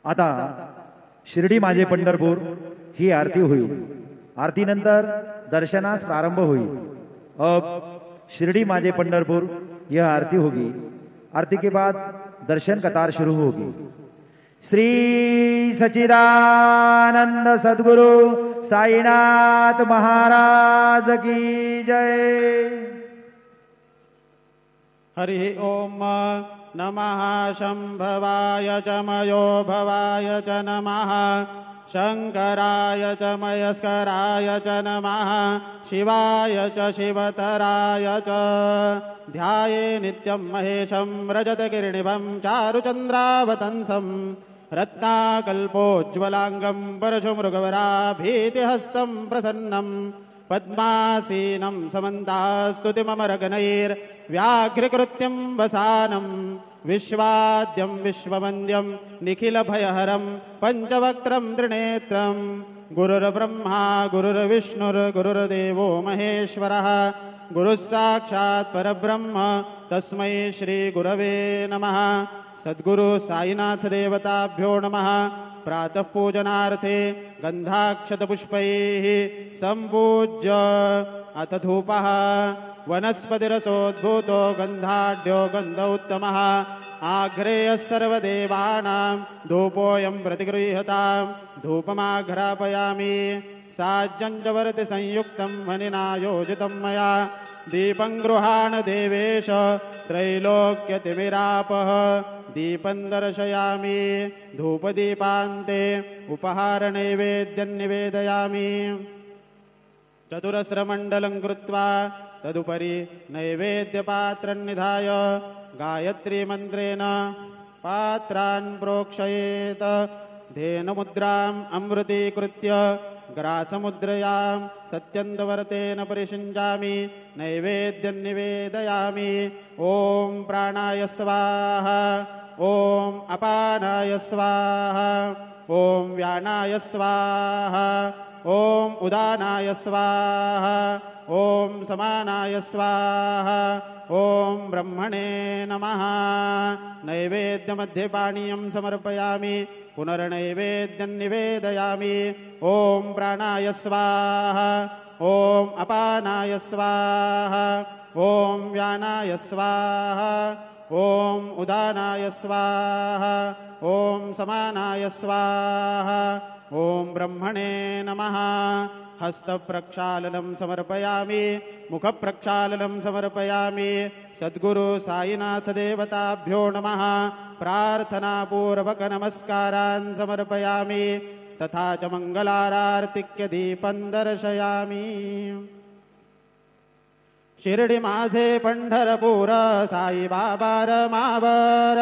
आता शिर्डी माझे पंढरपूर ही आरती होईल। आरतीनंतर दर्शनास प्रारंभ होईल। अब शिरडी माझे पंढरपुर यह आरती होगी। आरती के बाद दर्शन कतार शुरू होगी। श्री सच्चिदानंद सद्गुरु साईनाथ महाराज की जय। हरि ओम नमः शंभवाय च मयो भवाय च नमः शंकराय च मयस्कराय च नमः शिवाय च शिवतराय च ध्याये नित्यं महेशं रजतकिरणिभं चारुचन्द्रावतंसं रत्नाकल्पोज्ज्वलांगं परशुमृगवराभीतिहस्तं प्रसन्नं पद्मासीनं समन्तास्तुतिममरगणैर्व्याघ्रकृत्यं वसानं विश्वाद्यं विश्ववन्द्यं निखिलभयहरं पञ्चवक्त्रं त्रिनेत्रं गुरुर्ब्रह्मा गुरुर्विष्णुर्गुरुर्देवो महेश्वरः गुरुः साक्षात् परब्रह्म तस्मै श्रीगुरवे नमः। सद्गुरु साईनाथ देवताभ्यो नमः। प्रातः पूजनार्थे गन्धाक्षतपुष्पैः सम्पूज्य अथ धूपः वनस्पतिरसोद्भूतो गन्धाढ्यो गन्ध उत्तमः आघ्रेयः सर्वदेवानां धूपोऽयं प्रतिगृह्यतां धूपमाघ्रापयामि। साज्जञ्जवर्ति संयुक्तं मणिना योजितं मया दीपं गृहाण देवेश त्रैलोक्यतिमिरापः दीपं दर्शयामि धूपदीपान्ते उपहारनैवेद्यं निवेदयामि। चतुरस्रमण्डलं कृत्वा तदुपरि नैवेद्यपात्रं निधाय गायत्रीमन्त्रेण पात्रान् प्रोक्षयेत्। धेनुमुद्राम् अमृतीकृत्य ग्रासमुद्रयां सत्यन्तवर्तेन परिषिञ्चामि नैवेद्यं निवेदयामि। ॐ प्राणाय स्वाहा ॐ अपानाय स्वाहा ॐ व्यानाय स्वाहा ॐ उदानाय स्वाहा ॐ समानाय स्वाहा ॐ ब्रह्मणे नमः। नैवेद्यमध्यपानीयं समर्पयामि पुनर्नैवेद्यं निवेदयामि। ॐ प्राणाय स्वाहा ॐ अपानाय स्वाहा ॐ व्यानाय स्वाहा ॐ उदानाय स्वाहा ॐ समानाय स्वाहा ॐ ब्रह्मणे नमः। हस्तप्रक्षालनं समर्पयामि मुखप्रक्षालनं समर्पयामि। सद्गुरु साईनाथ देवताभ्यो नमः। प्रार्थनापूर्वक नमस्कारान् समर्पयामि तथा च मंगलारार्तिक्य दीपं दर्शयामि। शिर्डी माझे पंढरपूर साई बाबा रमावर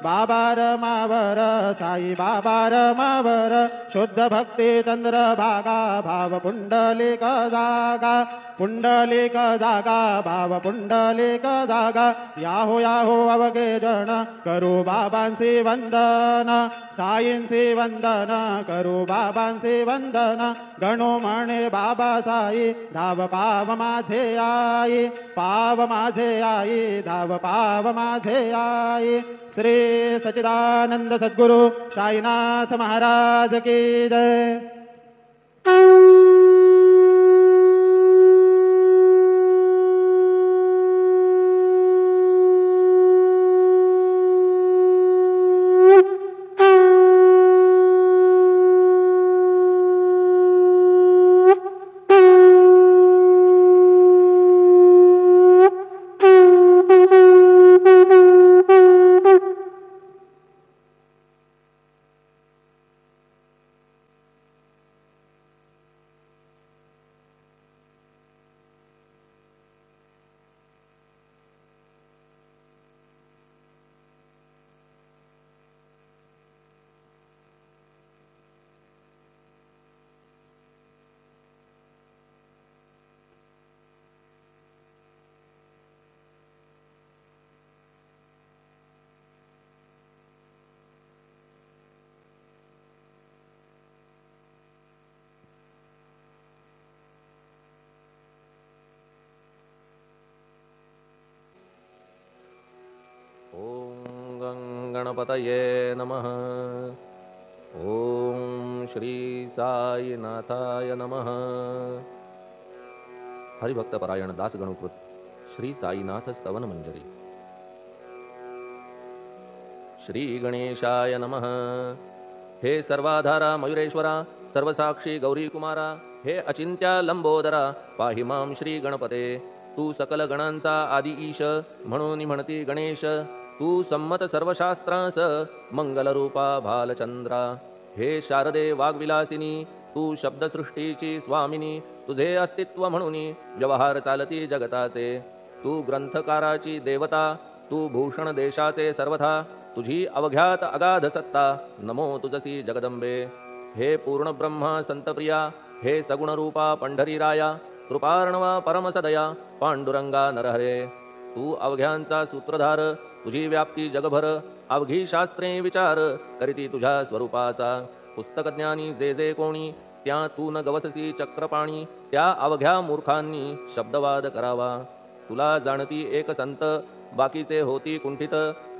बाबा रमावर साई बाबा रमावर शुद्ध भक्ती चंद्रभागा भाव पुंडलिक जागा पुंडलिक जागा भाव पुंडलिक जागा। याहो याहो अवघे जन करू बाबांसी वंदन साईंसी वंदन करू बाबांसी वंदन गणो म्हणे बाबा साई धाव पाव माझे आई पाव माझे आई धाव पाव माझे आई। श्री सच्चिदानंद सद्गुरु साईनाथ महाराज की जय। गणपतये नमः। ओम श्री साईनाथाय नमः. हरिभक्त परायण दास गणुकृत श्री साईनाथ स्तवन मंजरी. श्री गणेशाय नमः. हे सर्वाधारा मयुरेश्वरा, सर्वसाक्षी गौरी कुमारा, हे अचिंत्या लंबोदरा, पाहि मां श्री गणपते. तू सकल गणांचा आदि ईश, म्हणून म्हणती गणेश. तू संमत सर्वशास्त्रांस, मंगलरूपा भालचंद्रा. हे शारदे वाग्विलासिनी, तू शब्दसृष्टीची स्वामिनी. तुझे अस्तित्व म्हणून व्यवहार चालती जगताचे. तू ग्रंथकाराची देवता, तू भूषण देशाचे सर्वथा. तुझी अवघ्यात अगाध सत्ता, नमो तुझसी जगदंबे. हे पूर्ण ब्रह्मा संतप्रिया, हे सगुण रूपा पंढरीराया. कृपार्णवा परमसदया, पांडुरंगा नरहरे. तू अवघ्यांचा सूत्रधार, तुझी व्याप्ती जगभर. अवघी शास्त्रे विचार करीती तुझ्या स्वरूपाचा. पुस्तकज्ञानी जे जे कोणी, त्या तू न गवससी चक्रपाणी. त्या अवघ्या मूर्खांनी शब्दवाद करावा. तुला जाणती एक संत, बाकीचे होती कुंठित.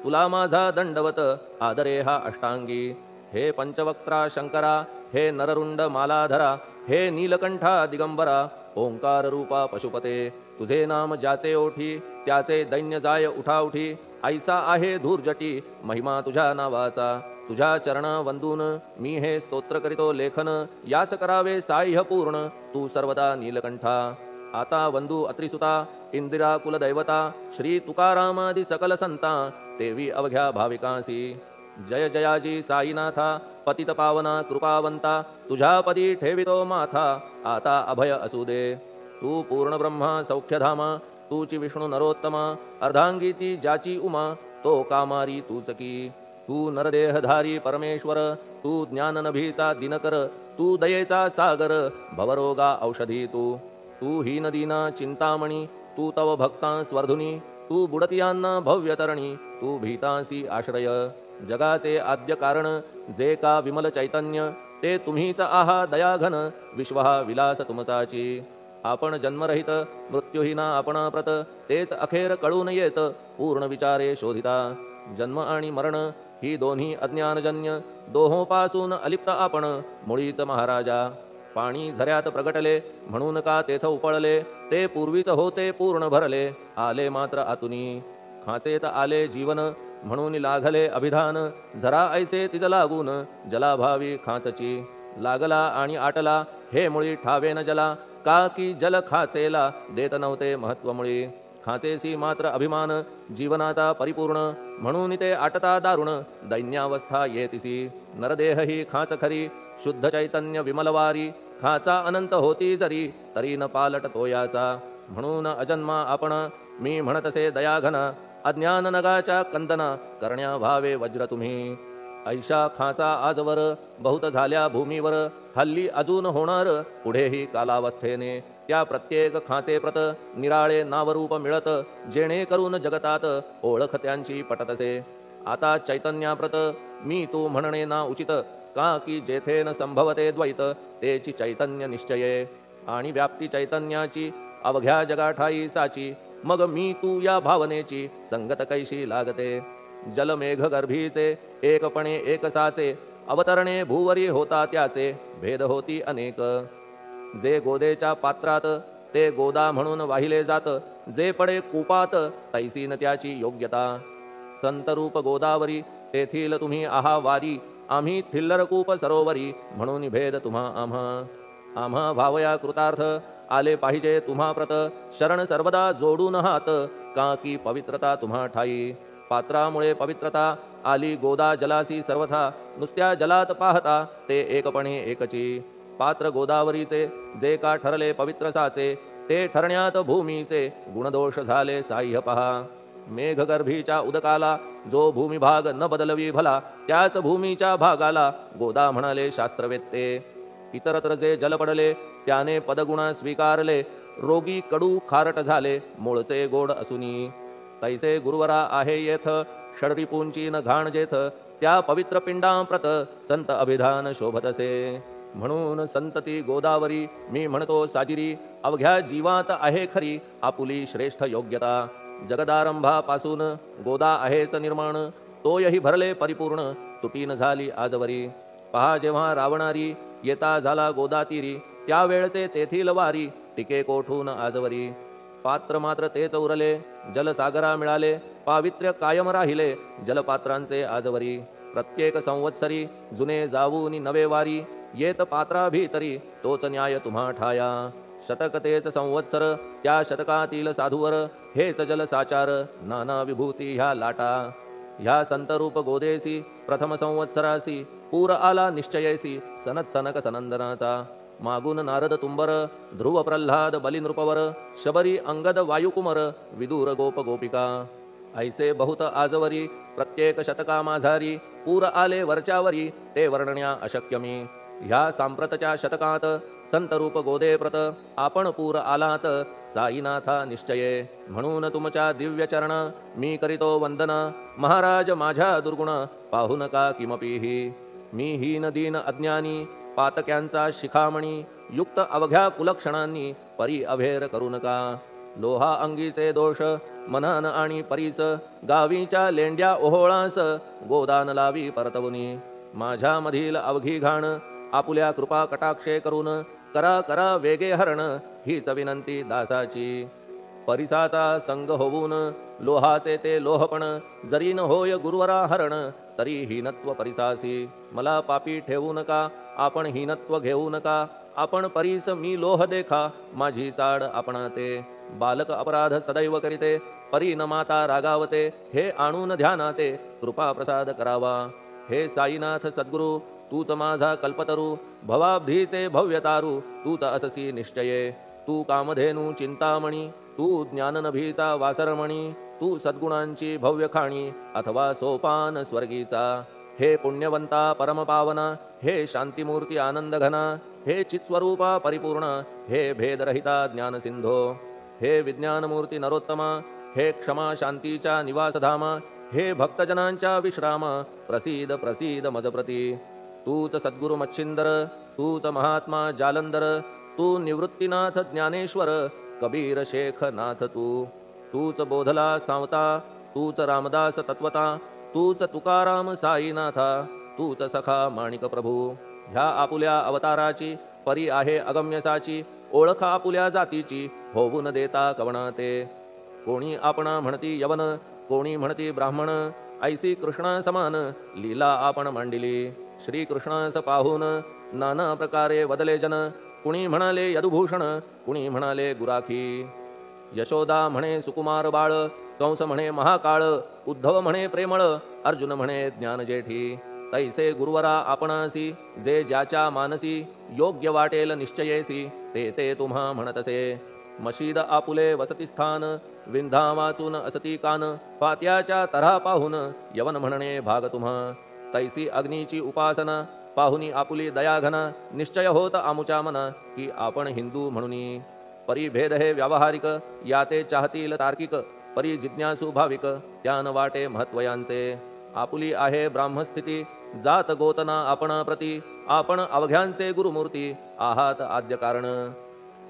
तुला माझा दंडवत, आदरे हा अष्टांगी. हे पंचवक्त्रा शंकरा, हे नररुंड मालाधरा. हे नीलकंठा दिगंबरा, ओंकार रूपा पशुपते. तुझे नाम ज्याचे ओठी, त्याचे दैन्य जाय उठाउठी. ऐसा आहे धूर्जटी, महिमा तुझ्या नावाचा. तुझ्या चरणा वंदून मी हे स्तोत्र करीतो लेखन. यास करावे साह्य पूर्ण, तू सर्वदा नीलकंठा. आता वंदू अत्रिसुता, इंदिरा कुलदैवता. श्री तुकारामादि सकल संता, देवी अवघ्या भाविकांसी. जय जयाजी साईनाथा, पतित पावना कृपावंता. तुझ्या पदी ठेवितो माथा, आता अभय असू दे. तू पूर्ण ब्रह्मा सौख्यधामा, तूची विष्णू नरोत्तमा. अर्धांगी ती ज्याची उमा, तो कामारी तूच की. तू नरदेहधारी परमेश्वर, तू ज्ञाननभीचा दिनकर. तू दयेचा सागर, भवरोगा औषधी तू. तू ही नदीना चिंतामणी, तू तव भक्तां स्वर्धुनी. तू बुडतियांना भव्यतरणी, तू भीतांसी आश्रय. जगाचे आद्य कारण, जे का विमल चैतन्य. ते तुम्हीच आहा दयाघन, विश्व हा विलास तुमचाची. आपण जन्मरहित मृत्यूहीना आपणाप्रत. तेच अखेर कळून येत, पूर्ण विचारे शोधिता. जन्म आणि मरण ही दोन्ही अज्ञानजन्य. दोहोपासून अलिप्त आपण, मुळीच महाराजा. पाणी झऱ्यात प्रगटले, म्हणून का तेथ उपळले. ते पूर्वीच होते पूर्ण भरले, आले मात्र आतुनी. खाचेत आले जीवन, म्हणून लागले अभिधान. झरा ऐसे तिज लागून, जलाभावी खाचची. लागला आणि आटला, हे मुळी ठावे न जला. का की जल खाचेला देत नव्हते महत्वमुळी. खाचेसी मात्र अभिमान, जीवनाचा परिपूर्ण. म्हणून ते आटता दारुण, दैन्यावस्था येतिसी. नरदेह ही खाच खरी, शुद्ध चैतन्य विमलवारी. खाचा अनंत होती जरी, तरी न पालट तोयाचा. म्हणून अजन्मा आपण, मी म्हणतसे दयाघन. अज्ञान नगाच्या कंदना, करण्या व्हावे वज्र तुम्ही. ऐशा खाचा आजवर, बहुत झाल्या भूमीवर. हल्ली अजून होणार, पुढेही कालावस्थेने. त्या प्रत्येक खाचे प्रत, निराळे नावरूप मिळत. जेणेकरून जगतात, ओळख त्यांची पटतसे. आता चैतन्याप्रत, मी तू म्हणणे ना उचित. का की जेथे न संभवते द्वैत, तेची चैतन्य निश्चये. आणि व्याप्ती चैतन्याची, अवघ्या जगाठाई साची. मग मी तू या भावनेची, संगत कैशी लागते. जलमेघ गर्भीचे, एकपणे एकसाचे. अवतरणे भूवरी होता त्याचे, भेद होती अनेक. जे गोदेच्या पात्रात, ते गोदा म्हणून वाहिले जात. जे पडे कूपात, तैसीन त्याची योग्यता. संतरूप गोदावरी, तेथील तुम्ही आहा वारी. आम्ही थिल्लर कूप सरोवरी, म्हणून भेद तुम्हा आम्हा. आम्हा भावया कृतार्थ, आले पाहिजे तुम्हा प्रत. शरण सर्वदा जोडून हात, का की पवित्रता तुम्हा ठाई. पात्रामुळे पवित्रता आली गोदा जलासी सर्वथा. नुसत्या जलात पाहता, ते एकपणे एकची. पात्र गोदावरीचे, जे का ठरले पवित्र साचे. ते ठरण्यात भूमीचे, गुणदोष झाले साह्य पहा. मेघगर्भीच्या उदकाला, जो भूमिभाग न बदलवी भला. त्याच भूमीच्या भागाला, गोदा म्हणाले शास्त्रवेत्ते. इतरत्र जे जल पडले, त्याने पदगुणा स्वीकारले. रोगी कडू खारट झाले, मूळचे गोड असुनी. तैसे गुरुवरा आहे येथ, षडरिपूंची न घाण जेथ. त्या पवित्र पिंडांप्रत, संत अभिधान शोभतसे. म्हणून संतती गोदावरी, मी म्हणतो साजिरी. अवघ्या जीवात आहे खरी, आपुली श्रेष्ठ योग्यता. जगदारंभापासून गोदा आहेच निर्माण. तोयही भरले परिपूर्ण, तुटी न झाली आजवरी. पहा जेव्हा रावणारी येता झाला गोदातीरी, त्यावेळचे तेथील वारी टिके कोठून आजवरी. पात्र मात्र तेच उरले, जलसागरा मिळाले, पावित्र्य कायम राहिले जलपात्रांचे आजवरी. प्रत्येक संवत्सरी जुने जाऊनी नवे वारी, येत पात्रा भीतरी तोच न्याय तुम्हा ठाया. शतक तेच संवत्सर, त्या शतकातील साधूवर हेच जलसाचार, नाना विभूती ह्या लाटा. ह्या संतरूप गोदेसी प्रथम संवत्सरासी, पूर आला निश्चयेसी सनत सनक सनंदनाचा. मागून नारद तुंबर, ध्रुव प्रल्हाद बलिनृपवर, शबरी अंगद वायुकुमर, विदूर गोप गोपिका. ऐसे बहुत आजवरी प्रत्येक शतका माझारी, पूर आले वरच्यावरी ते वर्णण्या अशक्य मी. ह्या सांप्रतच्या शतकात संतरूप गोदे प्रत, आपण पूर आलात साईनाथा निश्चये. म्हणून तुमच्या दिव्य चरण मी करीतो वंदना, महाराज माझ्या दुर्गुण पाहू नका किमपीही. मी हीन दीन अज्ञानी पातक्यांचा शिखामणी, युक्त अवघ्या कुलक्षणांनी परी अभेर करू नका. लोहा अंगीचे दोष मनान आणि परीस, गावीच्या लेंड्या ओहोळास गोदान लावी परतवुनी. माझ्या मधील अवघी घाण आपुल्या कृपा कटाक्षे करून, करा करा वेगे हरण हीच विनंती दासाची. परिसाचा संग होऊन लोहाचे ते लोहपण, जरी न होय गुरुवरा हरण तरी हीनत्व परिसासी. मला पापी ठेवू नका, आपण हीनत्व घेऊ नका. आपण परीस मी लोह देखा, माझी चाड आपणाते. बालक अपराध सदैव करीते, परी न माता रागावते. हे आणून ध्यानाते कृपा प्रसाद करावा. हे साईनाथ सद्गुरु तूच माझा कल्पतरू, भवाब्धीचे भव्यतारू तूच अससी निश्चये. तू कामधेनू चिंतामणी, तू ज्ञाननभीचा वासरमणी, तू सद्गुणांची भव्य खाणी अथवा सोपान स्वर्गीचा. हे पुण्यवंता परमपावना, हे शांतिमूर्ती आनंद घना, हे चित्स्वरूपा परिपूर्ण, हे भेदरहिता ज्ञानसिंधो. हे विज्ञानमूर्ती नरोत्तमा, हे क्षमा शांतीच्या निवासधामा, हे भक्तजनांच्या विश्रामा, प्रसीद प्रसीद मजप्रती. तूच सद्गुरु मच्छिंदर, तूच महात्मा जालंधर, तू निवृत्तीनाथ ज्ञानेश्वर, कबीर शेख नाथ तू. तूच बोधला सांवता, तूच रामदास तत्वता, तूच तुकाराम साईनाथा, तूच सखा माणिक प्रभू. ह्या आपुल्या अवताराची परी आहे अगम्यसाची, ओळख आपुल्या जातीची होऊन देता कवणाते. कोणी आपणा म्हणती यवन, कोणी म्हणती ब्राह्मण, ऐसी कृष्णा समान लीला आपण मांडिली. श्री कृष्णास पाहून नाना प्रकारे वदले जन, कुणी म्हणाले यदुभूषण, कुणी म्हणाले गुराखी. यशोदा म्हणे सुकुमार बाळ, कंस म्हणे महाकाळ, उद्धव म्हणे प्रेमळ, अर्जुन म्हणे ज्ञानजेठी. तैसे गुरुवरा आपणासी, जे ज्याच्या मानसी योग्य वाटेल निश्चयेसी, ते ते तुम्हा म्हणतसे. मशीद आपुले वसती स्थान, विंधा वाचून असती कान, पात्याच्या तऱ्हा पाहून यवन म्हणणे भाग तुम्हा. तैसी अग्नीची उपासना पाहुनी आपुली दयाघना, निश्चय होत आमुच्या मना की आपण हिंदू म्हणूनी. परी भेद हे व्यावहारिक, याते चाहतील तार्किक, परी जिज्ञासू भाविक त्यान वाटे महत्वयांचे. आपुली आहे ब्राह्मस्थिती, जात गोतना आपणा प्रती, आपण अवघ्यांचे गुरुमूर्ती आहात आद्य कारण.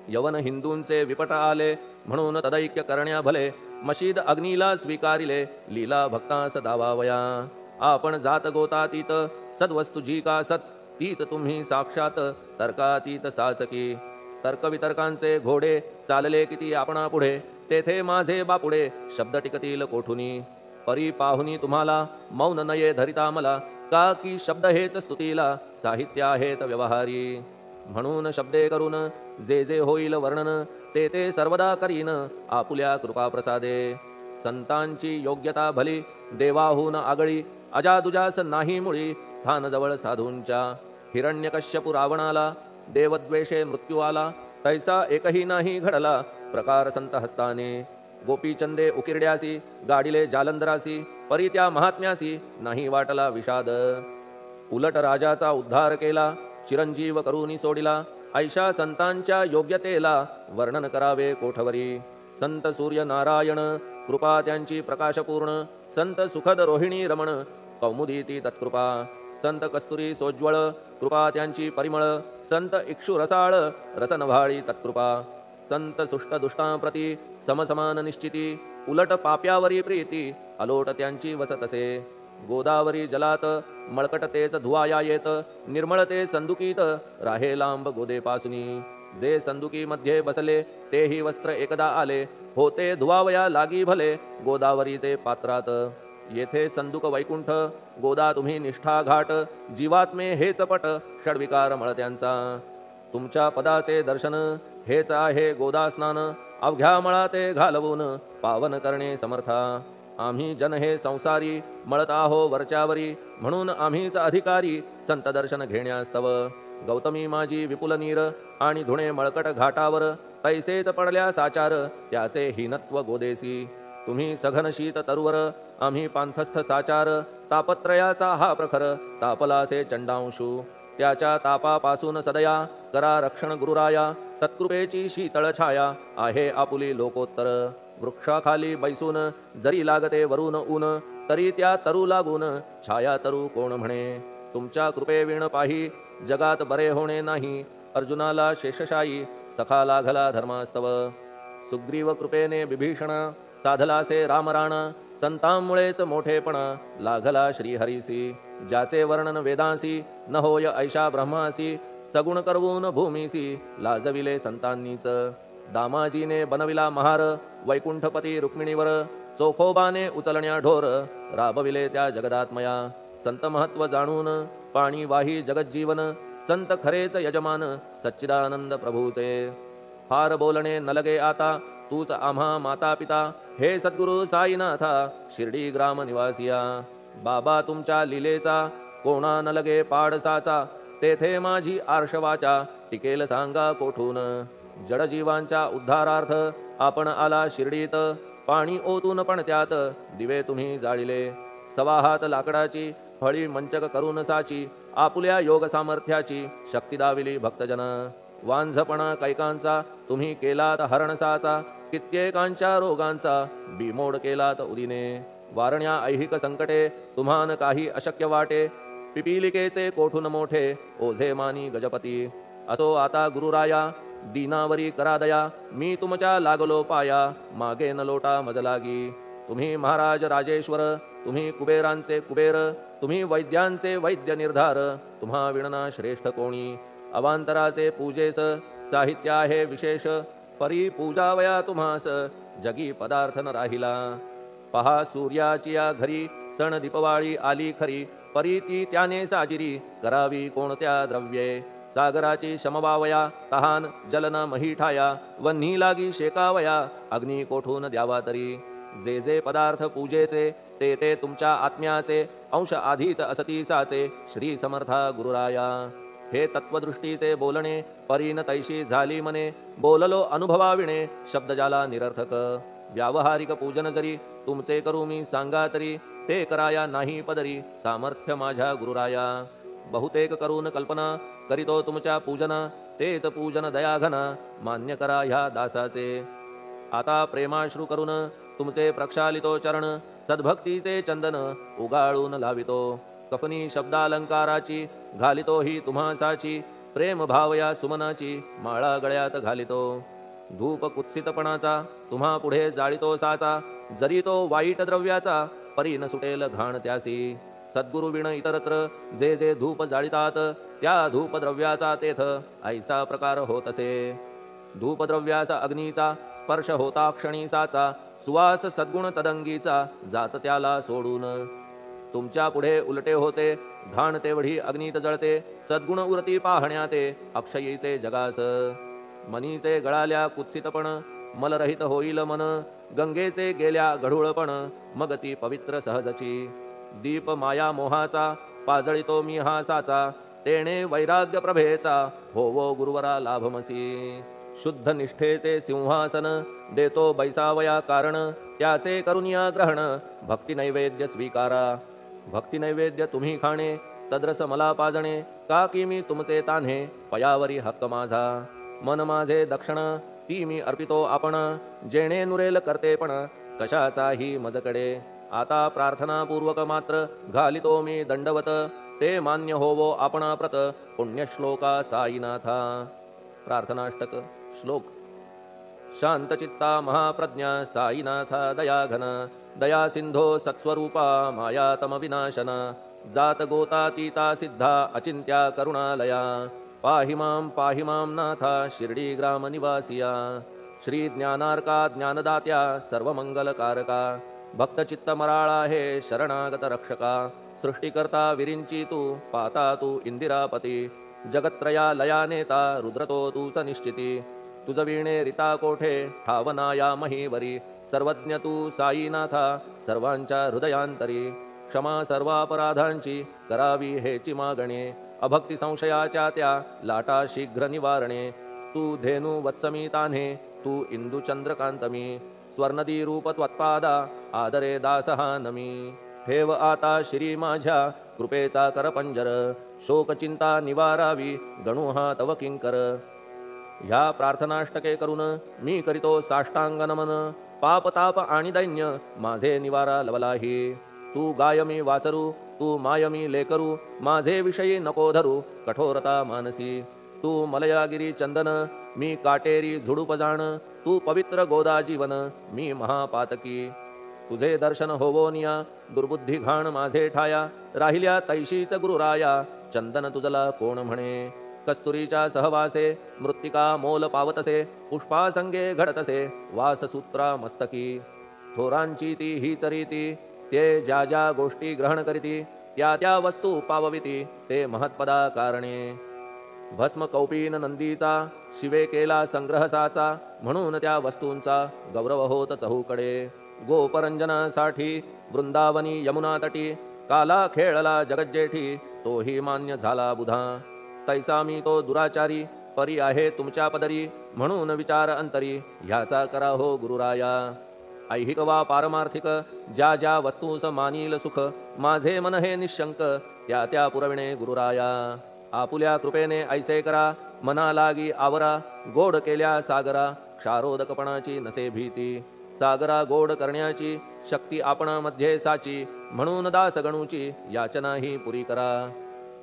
यवन हिंदूंचे विपट आले, म्हणून तदैक्य करण्या भले, मशीद अग्नीला स्वीकारिले, लीला भक्तास दावावया. आपण जात गोतातीत, सद्वस्तु जी का सत, तीत तुम्ही साक्षात तर्कातीत साचकी. तर्कवितर्कांचे घोडे चालले किती आपणा पुढे, तेथे माझे बापुडे शब्द टिकतील कोठुनी. परी पाहुनी तुम्हाला मौन नये धरिता मला, का की शब्द हेच स्तुतीला साहित्य आहेत व्यवहारी. म्हणून शब्दे करून जे जे होईल वर्णन, ते ते सर्वदा करीन आपुल्या कृपा प्रसादे. संतांची योग्यता भली देवाहून आगळी, अजादुजास नाही मुळी स्थान जवळ साधूंच्या. हिरण्यकश्यपु रावणाला देवद्वेषे मृत्यू आला, तैसा एकही नाही घडला प्रकार संत हस्ताने. गोपीचंदे उकिरड्यासी, गाडिले जालंधरासी, परी त्या महात्म्यासी नाही वाटला विषाद. उलट राजाचा उद्धार केला, चिरंजीव करूनी सोडिला, ऐशा संतांच्या योग्यतेला वर्णन करावे कोठवरी. संत सूर्य नारायण कृपा त्यांची प्रकाशपूर्ण, संत सुखद रोहिणी रमण कौमुदी ती तत्कृपा. संत कस्तुरी सोज्वळ कृपा त्यांची परिमळ, संत इक्षु रसाळ रसनभाळी तत्कृपा. संत सुष्ट दुष्टांप्रती समसमान निश्चिती, उलट पाप्यावरी प्रीती अलोट त्यांची वसतसे. गोदावरी जलात मळकट तेच धुवाया येत निर्मळ ते संदुकीत राहे लांब गोदेपासुनी जे संदुकी मध्ये बसले तेही वस्त्र एकदा आले होते धुवावया लागी भले गोदावरीचे पात्रात येथे संदुक वैकुंठ गोदा तुम्ही निष्ठा घाट जीवात्मे हेच पट षडविकार मळत्यांचा तुमच्या पदाचे दर्शन हेच आहे गोदा स्नान अवघ्या मळाते घालवून पावन करणे समर्था आम्ही जन हे संसारी मळत आहो वरच्यावरी म्हणून आम्हीच अधिकारी संत दर्शन घेण्यास्तव गौतमी माझी विपुल नीर आणि धुणे मळकट घाटावर तैसेच पडल्या साचार त्याचे हीनत्व गोदेसी तुम्ही सघन शीत तरुवर आम्ही पांथस्थ साचार तापत्रयाचा हा प्रखर तापलासे चंडांशू त्याच्या तापापासून सदया करा रक्षण गुरुराया सत्कृपेची शीतळ छाया आहे आपुली लोकोत्तर वृक्षाखाली बैसून जरी लागते वरून ऊन तरी त्या तरू लागून छाया तरू कोण म्हणे तुमच्या कृपेविण पाही जगात बरे होणे नाही अर्जुनाला शेषशायी सखा लागला धर्मास्तव सुग्रीव कृपेने विभीषण साधलासे रामराण संतांमुळेच मोठेपण लागला श्रीहरीसी ज्याचे वर्णन वेदांसी न होय ऐशा ब्रह्मासी सगुण करवून भूमीसी लाजविले संतांनीच दामाजीने बनविला महार वैकुंठपती रुक्मिणीवर चोखोबाने उचलण्या ढोर राबविले त्या जगदात्मया संत महत्व जाणून पाणी वाही जगज्जीवन संत खरेच यजमान सच्चिदानंद प्रभूचे फार बोलणे न लगे आता तूच आम्हा माता पिता हे सद्गुरु साईनाथा शिर्डी ग्राम निवासिया बाबा तुमच्या लीलेचा कोणा न लगे पाडसाचा तेथे माझी आर्षवाचा टिकेल सांगा कोठून जडजीवांच्या उद्धारार्थ आपण आला शिर्डीत पाणी ओतून पण त्यात दिवे तुम्ही जाळिले सवा हात लाकडाची फळी मंचक करून साची आपुल्या योग सामर्थ्याची शक्ती दाविली भक्तजन वांझपणा कैकांचा तुम्ही केलात हरणसाचा कित्येकांच्या रोगांचा बिमोड केलात उदिने वारण्या ऐहिक संकटे तुम्हान काही अशक्य वाटे पिपीलिकेचे कोठून मोठे ओझे मानी गजपती असो आता गुरुराया दीनावरी करा दया मी तुमच्या लागलो पाया मागे न लोटा मजलागी तुम्ही महाराज राजेश्वर तुम्ही कुबेरांचे कुबेर तुम्ही वैद्यांचे वैद्य निर्धार तुम्हा विणना श्रेष्ठ कोणी अवांतराचे पूजेस साहित्य आहे विशेष परी पूजावया तुम्हास जगी पदार्थ न राहिला पहा सूर्याची या घरी सण दीपवाळी आली खरी परी ती त्याने साजिरी करावी कोणत्या द्रव्ये सागराची शमवावया तहान जलन महीठाया वन्ही लागी शेकावया अग्नी कोठून द्यावा तरी जे जे पदार्थ पूजेचे ते ते तुमच्या आत्म्याचे अंश आधीच असतीसाचे श्री समर्था गुरुराया हे तत्वदृष्टीचे बोलणे परीन तैशी झाली मने बोललो अनुभवाविणे शब्द जाला निरर्थक व्यावहारिक पूजन जरी तुमचे करू मी सांगा तरी ते कराया नाही पदरी सामर्थ्य माझ्या गुरुराया बहुतेक करून कल्पना करीतो तुमच्या पूजन तेच पूजन दयाघन मान्य करा ह्या दासाचे आता प्रेमाश्रू करून तुमचे प्रक्षालितो चरण सद्भक्तीचे चंदन उगाळून लावितो कफनी शब्दालंकाराची घालितो ही तुम्हासाची प्रेम भावया सुमनाची माळा गळ्यात घालितो धूप कुत्सितपणाचा तुम्हा पुढे जाळितो साचा जरी तो वाईट द्रव्याचा परी न सुटेल घाण त्यासी सद्गुरु विण इतरत्र जे जे धूप जाळितात त्या धूप द्रव्याचा तेथ ऐसा प्रकार होत असे धूपद्रव्याचा अग्नीचा स्पर्श होता क्षणीसाचा सुवास सद्गुण तदंगीचा जात त्याला सोडून तुमच्या पुढे उलटे होते घाण तेवढी अग्नीत जळते सद्गुण उरती पाहण्याते अक्षयीचे जगास मनीचे गळाल्या कुत्सितपण मलरहित होईल मन गंगेचे गेल्या गढूळपण मग ती पवित्र सहजची दीप माया मोहाचा पाजळितो मी हा साचा तेणे वैराग्य प्रभेचा होवो गुरुवरा लाभमसी शुद्ध निष्ठेचे सिंहासन देतो बैसावया कारण त्याचे करुनिया ग्रहण भक्ती नैवेद्य स्वीकारा भक्ती नैवेद्य तुम्ही खाणे तद्रस मला पाजणे का की मी तुमचे तान्हे पयावरी हक्क माझा मन माझे दक्षिण ती मी अर्पितो आपण जेणे नुरेल करतेपण कशाचाही मजकडे आता प्रार्थनापूर्वक मात्र घालितो मी दंडवत ते मान्य होवो आपणाप्रत पुण्यश्लोका साईनाथा प्रार्थनाष्टक श्लोक शांतचित्ता महाप्रज्ञा साईनाथा दयाघन दया सिंधो सत्स्वरूपा मायातम विनाशन जात गोतातीता सिद्धा अचिंत्या करुणालया पाहि मां नाथा शिर्डी ग्राम निवासिया श्री ज्ञानार्का ज्ञानदात्या सर्वमंगलकारका भक्तचित्त मराळा हे शरणागत रक्षका सृष्टिकर्ता विरिंची तू पाता तू इंदिरापती जगत्त्रया लया नेता रुद्रतो तूच निश्चिती तुझ वीणे रिता कोठे ठावनाया महीवरी सर्वज्ञ तू साईनाथा सर्वांच्या हृदयांतरी क्षमा सर्वापराधांची करावी हेची मागणे अभक्ती संशयाच्या त्या लाटा शीघ्र निवारणे तू धेनू वत्समी तान्हे तू इंदू चंद्रकांतमी स्वर्णदी रूप त्वत्पादा आदरे दासहा नमी ठेव आता श्री माझ्या कृपेचा करपंजर शोकचिंता निवारावी गणू हा तव किंकर ह्या प्रार्थनाष्टके करून मी करीतो साष्टांग नमन पाप ताप आणि दैन्य माझे निवारा लवलाही तू गायमी वासरू तू मायमी लेकरू माझे विषयी नको धरू कठोरता मानसी तू मलयागिरी चंदन मी काटेरी झुडूप जाण तू पवित्र गोदा जीवन मी महापातकी तुझे दर्शन होवोनिया दुर्बुद्धी घाण माझे ठाया राहिल्या तैशीच गुरुराया चंदन तुझला कोण म्हणे कस्तुरीच्या सहवासे मृत्तिका मोल पावतसे पुष्पासंगे घडतसे वाससूत्रा मस्तकी थोरांची ती ही तरीती ते ज्या ज्या गोष्टी ग्रहण करीती त्या त्या वस्तू पावविती ते महत्पदा कारणे भस्म कौपीन नंदीचा शिवे केला संग्रहसाचा म्हणून त्या वस्तूंचा गौरव होत चहूकडे गोपरंजनासाठी वृंदावनी यमुना तटी काला खेळला जगज्जेठी तोही मान्य झाला बुधा तैसा मी तो दुराचारी परी आहे तुमच्या पदरी म्हणून विचार अंतरी ह्याचा करा हो गुरुराया ऐहिक वा पारमार्थिक ज्या ज्या वस्तूस मानील सुख माझे मन हे निशंक त्या त्या पुरविणे गुरुराया आपुल्या कृपेने ऐसे करा मना लागी आवरा गोड केल्या सागरा क्षारोदकपणाची नसे भीती सागरा गोड करण्याची शक्ती आपणामध्ये साची म्हणून दास गणूची याचना ही पुरी करा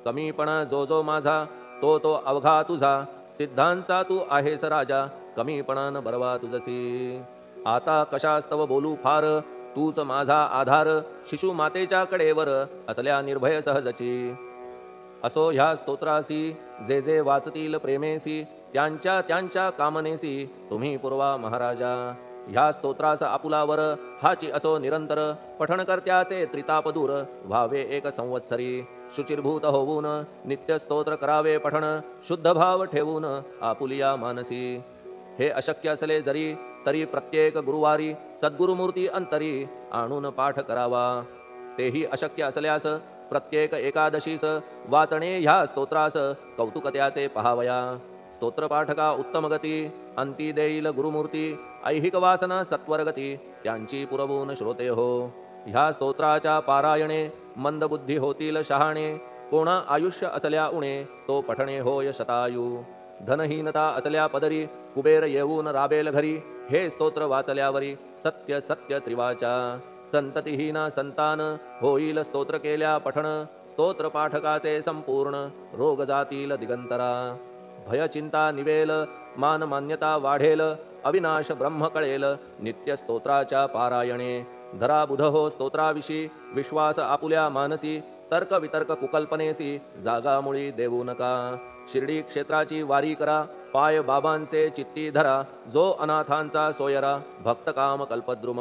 कमीपणा जो जो माझा तो तो अवघा तुझा सिद्धांचा तू आहेस राजा कमीपणान बरवा तुझसी आता कशास्तव बोलू फार तूच माझा आधार शिशु मातेच्या कडेवर असल्या निर्भय सहजची असो ह्या स्तोत्रासी जे जे वाचतील प्रेमेसी त्यांच्या त्यांच्या कामनेसी तुम्ही पुरवा महाराजा ह्या स्तोत्रास आपुलावर हाची असो निरंतर पठणकर्त्याचे त्रितापदूर व्हावे एक संवत्सरी शुचिर्भूत होऊन नित्य स्तोत्र करावे पठण शुद्ध भाव ठेवून आपुलिया मानसी हे अशक्य असले जरी तरी प्रत्येक गुरुवारी सद्गुरुमूर्ती अंतरी आणून पाठ करावा तेही अशक्य असल्यास प्रत्येक एकादशीस वाचणे ह्या स्तोत्रास कौतुक त्याचे पहावया स्तोत्रपाठका उत्तम गती अंती देईल गुरुमूर्ती ऐहिक वासना सत्वरगती त्यांची पुरवून श्रोते हो ह्या स्तोत्राच्या पारायणे मंदबुद्धी होतील शहाणे कोणा आयुष्य असल्या उणे तो पठणे होय शतायू धनहीनता असल्या पदरी कुबेर येऊन राबेल घरी हे स्तोत्र वाचल्यावरी सत्य सत्य त्रिवाचा संततिहीना संतान होईल स्तोत्र केल्या पठण स्तोत्र पाठकाचे संपूर्ण रोग जातील दिगंतरा भय चिंता निवेल मान मान्यता वाढेल अविनाश ब्रह्म कळेल नित्य स्तोत्राच्या पारायणे धरा बुध हो स्तोत्राविषयी विश्वास आपुल्या मानसी तर्क वितर्क कुकल्पनेसी जागा मुळी देऊ नका शिर्डी क्षेत्राची वारी करा पाय बाबांचे चित्ती धरा जो अनाथांचा सोयरा भक्त काम कल्पद्रुम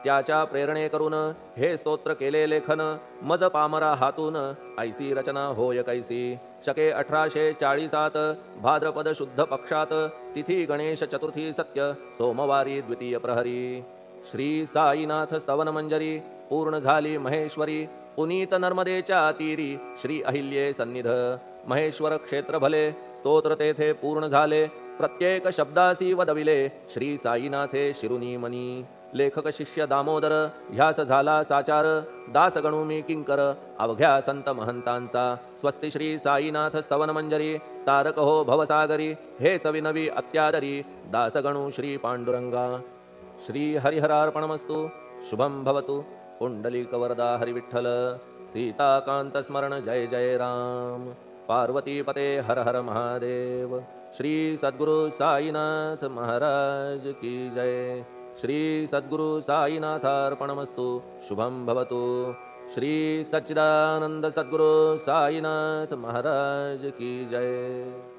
त्याच्या प्रेरणे करून हे स्तोत्र केले लेखन मज पामरा हातून ऐसी रचना होय कैसी शके 1840 भाद्रपद शुद्ध पक्षात तिथी गणेश चतुर्थी सत्य सोमवारी द्वितीय प्रहरी श्री साईनाथ स्तवन मंजरी पूर्ण झाली महेश्वरी पुनीत नर्मदेच्या तीरी श्री अहिल्ये सन्निध महेश्वर क्षेत्र भले स्तोत्र तेथे पूर्ण झाले प्रत्येक शब्दासी वदविले श्री साईनाथे शिरुनी मनी लेखक शिष्य दामोदर ह्यास झाला साचार दास गणू मी किंकर अवघ्या संत महंतांचा स्वस्ति श्री साईनाथ स्तवन मंजरी तारक हो भवसागरी हेच विनवी अत्यादरी दास गणू श्री पांडुरंगा श्री हरिहरार्पणमस्तु शुभम भवतु पुंडलिक वरदा हरिविठ्ठल सीताकांत स्मरण जय जय राम पार्वती पते हर हर महादेव। श्री सद्गुरु साईनाथ महाराज की जय। श्री सद्गुरु साईनाथार्पणमस्तु। शुभं भवतु। श्री सच्चिदानंद सद्गुरु साईनाथ महाराज की जय।